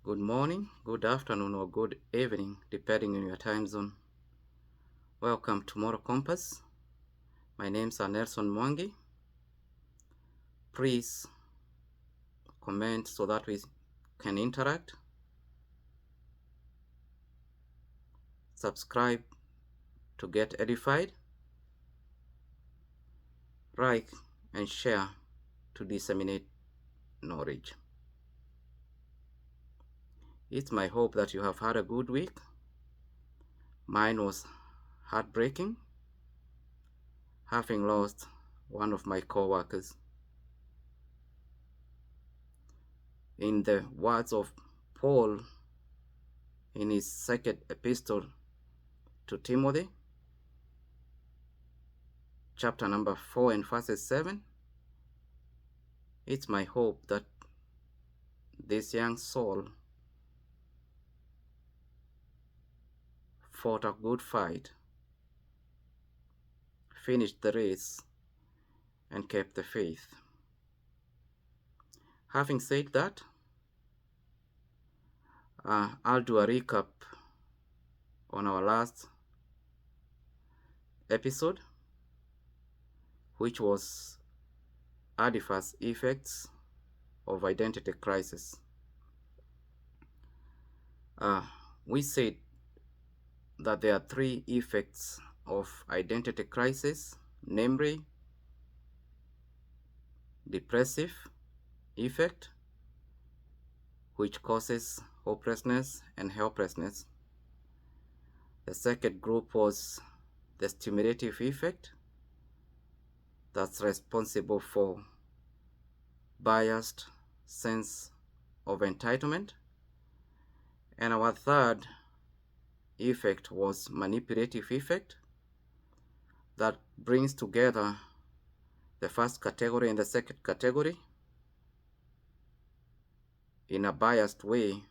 Good morning, good afternoon, or good evening, depending on your time zone. Welcome to Moral Compass. My name is Nelson Mwangi. Please comment so that we can interact. Subscribe to get edified. Like and share to disseminate knowledge. It's my hope that you have had a good week. Mine was heartbreaking, having lost one of my co-workers. In the words of Paul in his second epistle to Timothy, chapter number 4 and verses 7, it's my hope that this young soul fought a good fight, finished the race, and kept the faith. Having said that, I'll do a recap on our last episode, which was adverse effects of identity crisis. We said that there are three effects of identity crisis, namely depressive effect, which causes hopelessness and helplessness. The second group was the stimulative effect, that's responsible for biased sense of entitlement. And our third effect was manipulative effect, that brings together the first category and the second category in a biased way,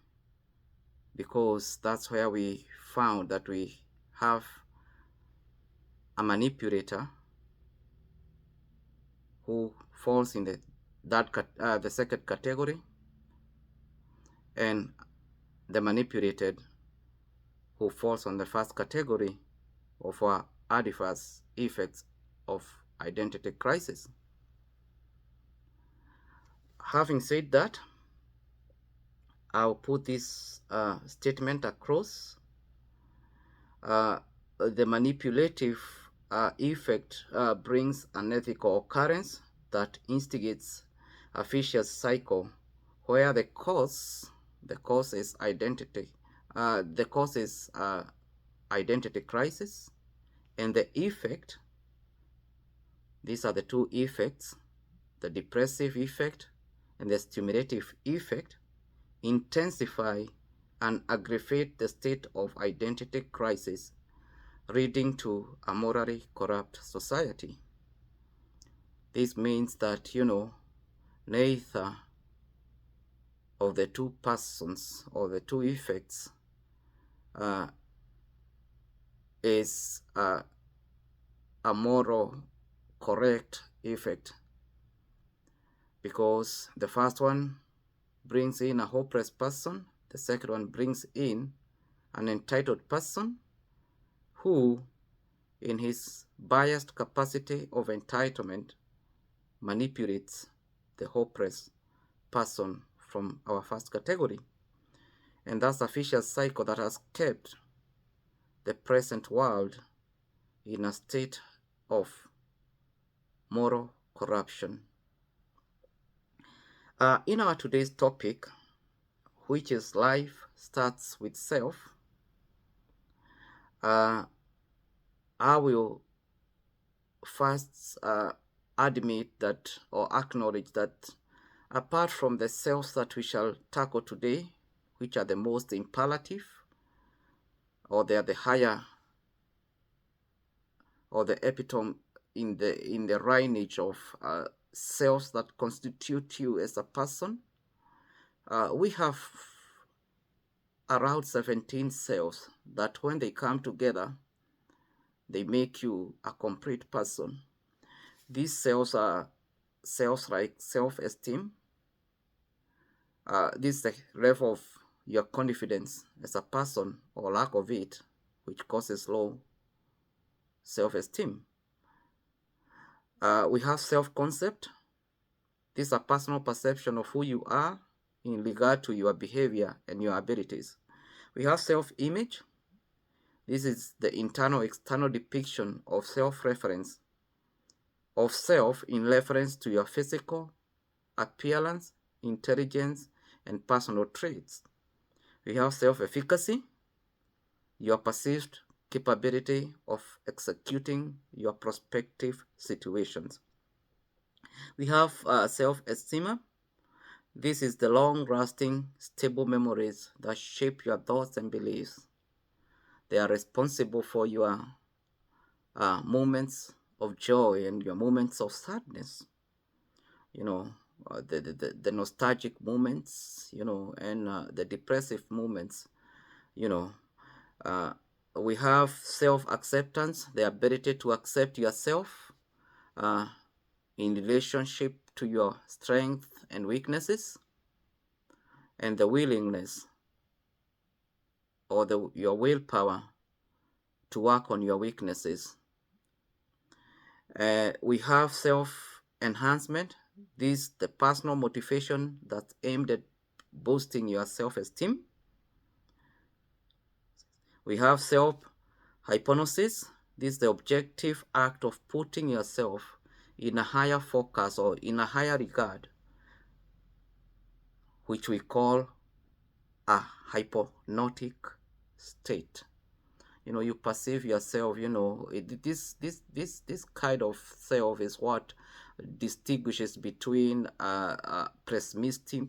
because that's where we found that we have a manipulator who falls in the second category, and the manipulated who falls on the first category of our adverse effects of identity crisis. Having said that, I'll put this statement across. The manipulative effect brings an ethical occurrence that instigates a vicious cycle where the cause is identity. The cause is identity crisis, and the effect, these are the two effects, the depressive effect and the stimulative effect, intensify and aggravate the state of identity crisis, leading to a morally corrupt society. This means that, neither of the two persons or the two effects is a moral correct effect, because the first one brings in a hopeless person, the second one brings in an entitled person who, in his biased capacity of entitlement, manipulates the hopeless person from our first category. And that's a vicious cycle that has kept the present world in a state of moral corruption. In our today's topic, which is life starts with self, I will first admit that, or acknowledge that, apart from the selves that we shall tackle today, which are the most imperative, or they are the higher, or the epitome in the lineage of selves that constitute you as a person, we have around 17 selves that, when they come together, they make you a complete person. These selves are selves like self-esteem. This is the level of your confidence as a person or lack of it, which causes low self-esteem. We have self-concept. This is a personal perception of who you are in regard to your behavior and your abilities. We have self-image. This is the internal-external depiction of self-reference, of self in reference to your physical appearance, intelligence, and personal traits. We have self-efficacy, your perceived capability of executing your prospective situations. We have self-esteem. This is the long-lasting, stable memories that shape your thoughts and beliefs. They are responsible for your moments of joy and your moments of sadness. You know, the nostalgic moments, and the depressive moments. You know, we have self-acceptance, the ability to accept yourself uh, in relationship to your strengths and weaknesses, and the willingness or your willpower to work on your weaknesses. We have self-enhancement. This is the personal motivation that's aimed at boosting your self-esteem. We have self-hypnosis. This is the objective act of putting yourself in a higher focus or in a higher regard, which we call a hypnotic state. You perceive yourself. This kind of self is what distinguishes between pessimistic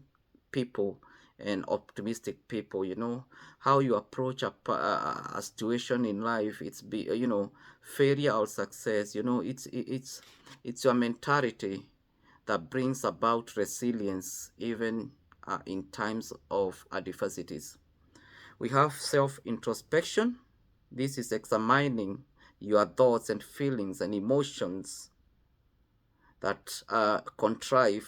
people and optimistic people. How you approach a situation in life. It's failure or success. It's your mentality that brings about resilience even in times of adversities. We have self-introspection. This is examining your thoughts and feelings and emotions that contrive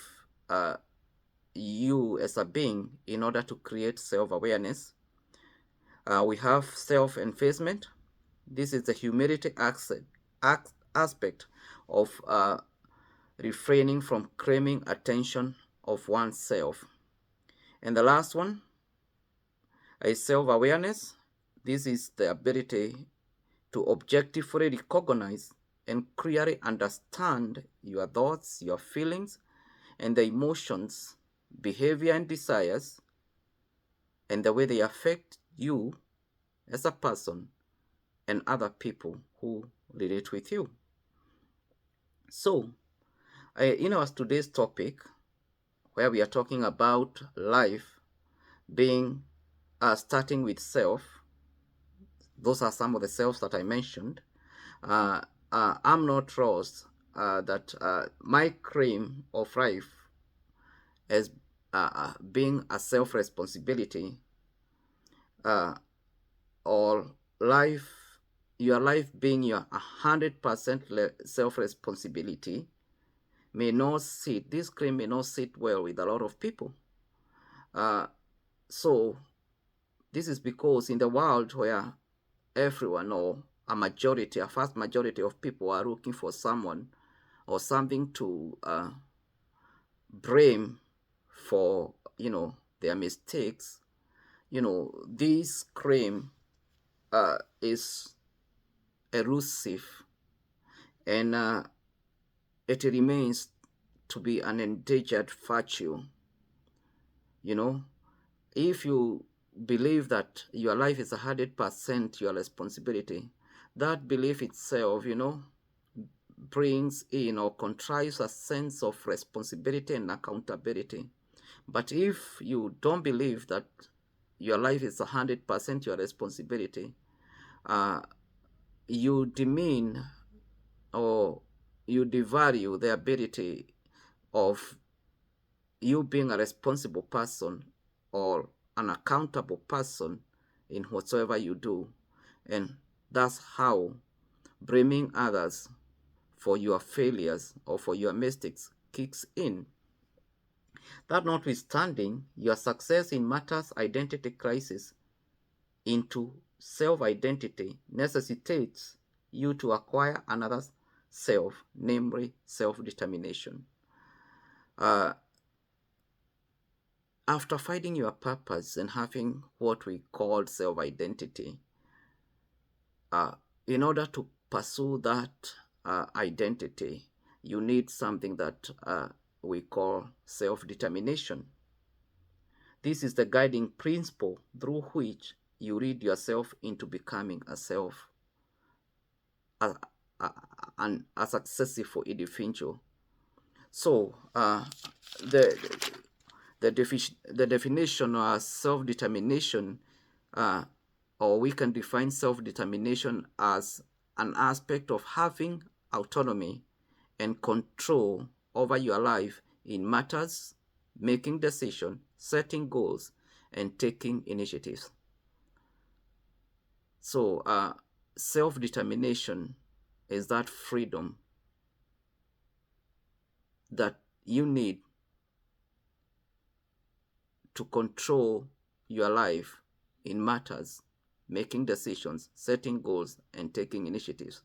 you as a being in order to create self-awareness. We have self-effacement. This is the humility aspect of refraining from claiming attention of oneself. And the last one is self-awareness. This is the ability to objectively recognize and clearly understand your thoughts, your feelings, and the emotions, behavior, and desires, and the way they affect you as a person and other people who relate with you. So, as today's topic, where we are talking about life being starting with self, those are some of the selves that I mentioned. I'm not lost that my claim of life as being a self-responsibility, or your life being your 100% self-responsibility this claim may not sit well with a lot of people. So this is because in the world where everyone, or a vast majority of people are looking for someone or something to blame for, their mistakes, this claim is elusive, and it remains to be an endangered virtue. If you believe that your life is 100% your responsibility, that belief itself, brings in or contrives a sense of responsibility and accountability. But if you don't believe that your life is 100% your responsibility, you demean or you devalue the ability of you being a responsible person or an accountable person in whatsoever you do. And that's how blaming others for your failures or for your mistakes kicks in. That notwithstanding, your success in matters identity crisis into self-identity necessitates you to acquire another self, namely self-determination. Uh, After finding your purpose and having what we call self-identity, uh, in order to pursue that identity, you need something that we call self-determination. This is the guiding principle through which you lead yourself into becoming a self, a, a, a successful individual. So the the definition of self-determination, or we can define self-determination as an aspect of having autonomy and control over your life in matters, making decisions, setting goals, and taking initiatives. So self-determination is that freedom that you need to control your life in matters, making decisions, setting goals, and taking initiatives.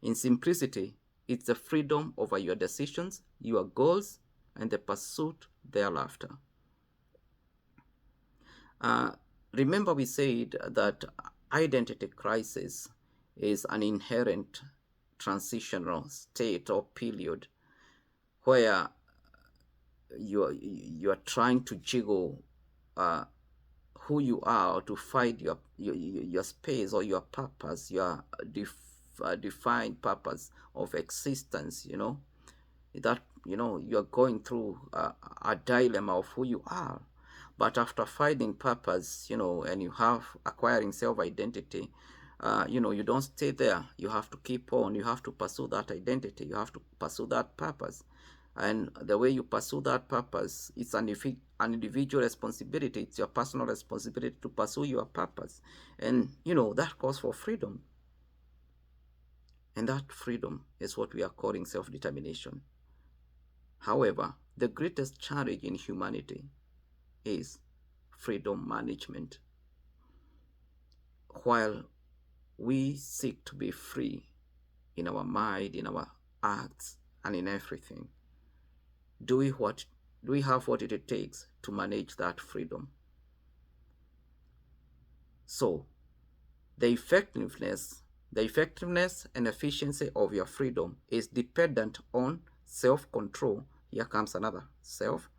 In simplicity, it's the freedom over your decisions, your goals, and the pursuit thereafter. Remember, we said that identity crisis is an inherent transitional state or period where you're trying to jiggle who you are to find your space or your purpose, your defined purpose of existence. That you're going through a dilemma of who you are. But after finding purpose, and you have acquiring self-identity, you don't stay there. You have to keep on. You have to pursue that identity. You have to pursue that purpose. And the way you pursue that purpose, it's an individual responsibility. It's your personal responsibility to pursue your purpose. And, that calls for freedom. And that freedom is what we are calling self-determination. However, the greatest challenge in humanity is freedom management. While we seek to be free in our mind, in our acts, and in everything, do we have what it takes to manage that freedom? So the effectiveness and efficiency of your freedom is dependent on self-control. Here comes another self.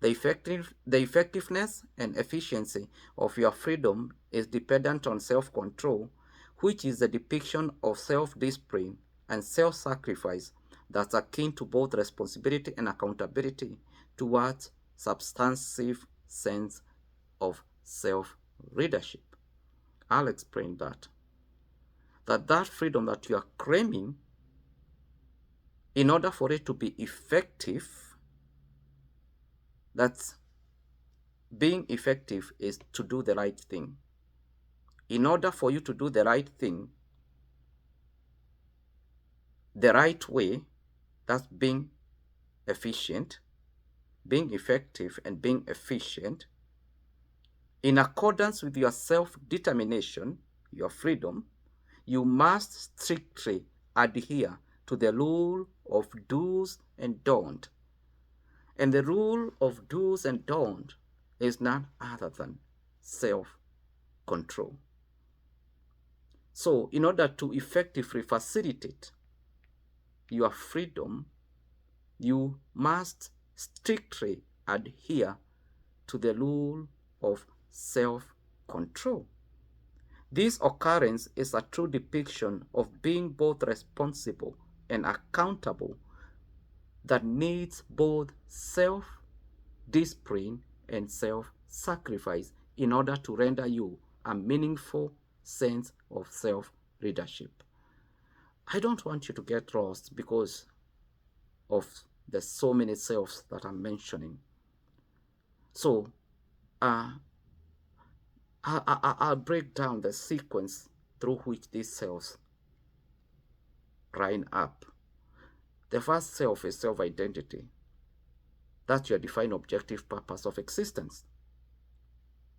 The effectiveness and efficiency of your freedom is dependent on self-control, which is the depiction of self-discipline and self-sacrifice that's akin to both responsibility and accountability towards substantive sense of self-leadership. I'll explain that. That freedom that you are claiming, in order for it to be effective, that's being effective is to do the right thing. In order for you to do the right thing, the right way, that's being efficient, being effective, and being efficient, in accordance with your self-determination, your freedom, you must strictly adhere to the rule of do's and don't. And the rule of do's and don't is none other than self-control. So, in order to effectively facilitate your freedom, you must strictly adhere to the rule of self-control. This occurrence is a true depiction of being both responsible and accountable that needs both self-discipline and self-sacrifice in order to render you a meaningful sense of self-leadership. I don't want you to get lost because of the so many selves that I'm mentioning. So I'll break down the sequence through which these selves line up. The first self is self-identity. That's your defined objective purpose of existence.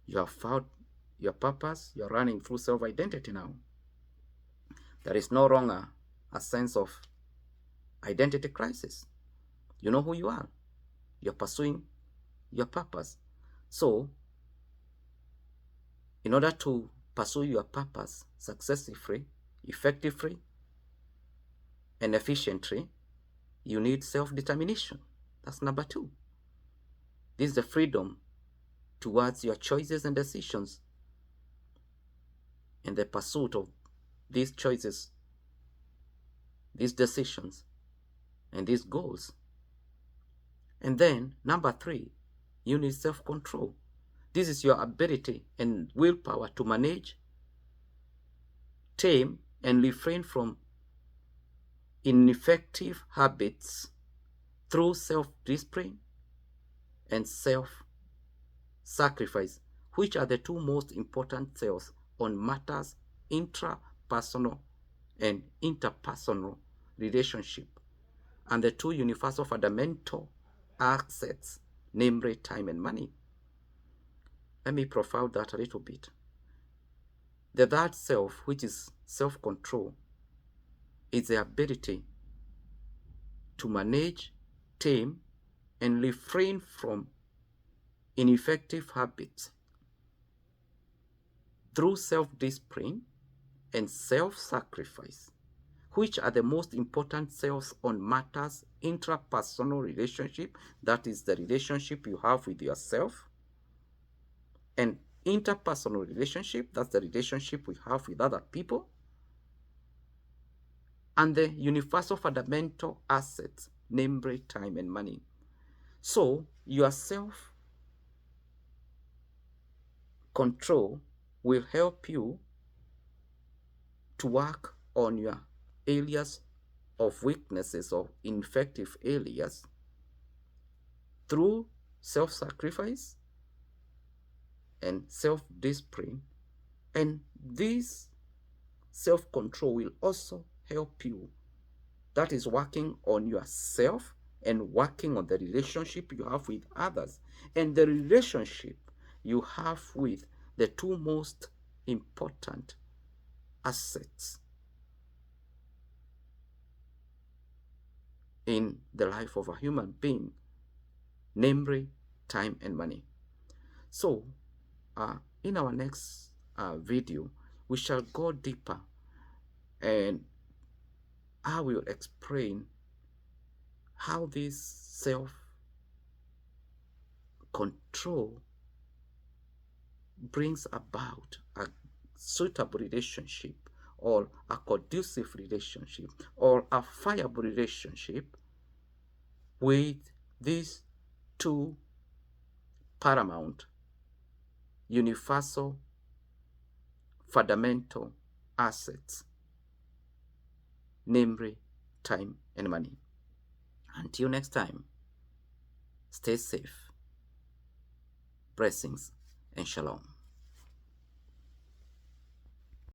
You have found your purpose. You're running through self-identity now. There is no longer a sense of identity crisis. You know who you are. You're pursuing your purpose. So, in order to pursue your purpose successfully, effectively, and efficiently, you need self-determination. That's number 2. This is the freedom towards your choices and decisions, and the pursuit of these choices, these decisions, and these goals. And then number 3, you need self-control. This is your ability and willpower to manage, tame, and refrain from ineffective habits through self-discipline and self-sacrifice, which are the 2 most important cells on matters intrapersonal and interpersonal relationship, and the 2 universal fundamental assets, namely time and money. Let me profile that a little bit. The third self, which is self-control, is the ability to manage, tame, and refrain from ineffective habits through self-discipline and self-sacrifice, which are the most important cells on matters intrapersonal relationship, that is the relationship you have with yourself, and interpersonal relationship, that's the relationship we have with other people, and the universal fundamental assets, namely time and money. So your self-control will help you to work on your areas of weaknesses or ineffective areas through self-sacrifice and self-discipline, and this self-control will also help you, that is working on yourself and working on the relationship you have with others and the relationship you have with the 2 most important assets in the life of a human being, namely time and money. So in our next video, we shall go deeper, and I will explain how this self-control brings about a suitable relationship, or a conducive relationship, or a viable relationship with these 2 paramount, universal, fundamental assets, namely time and money. Until next time, stay safe. Blessings and shalom.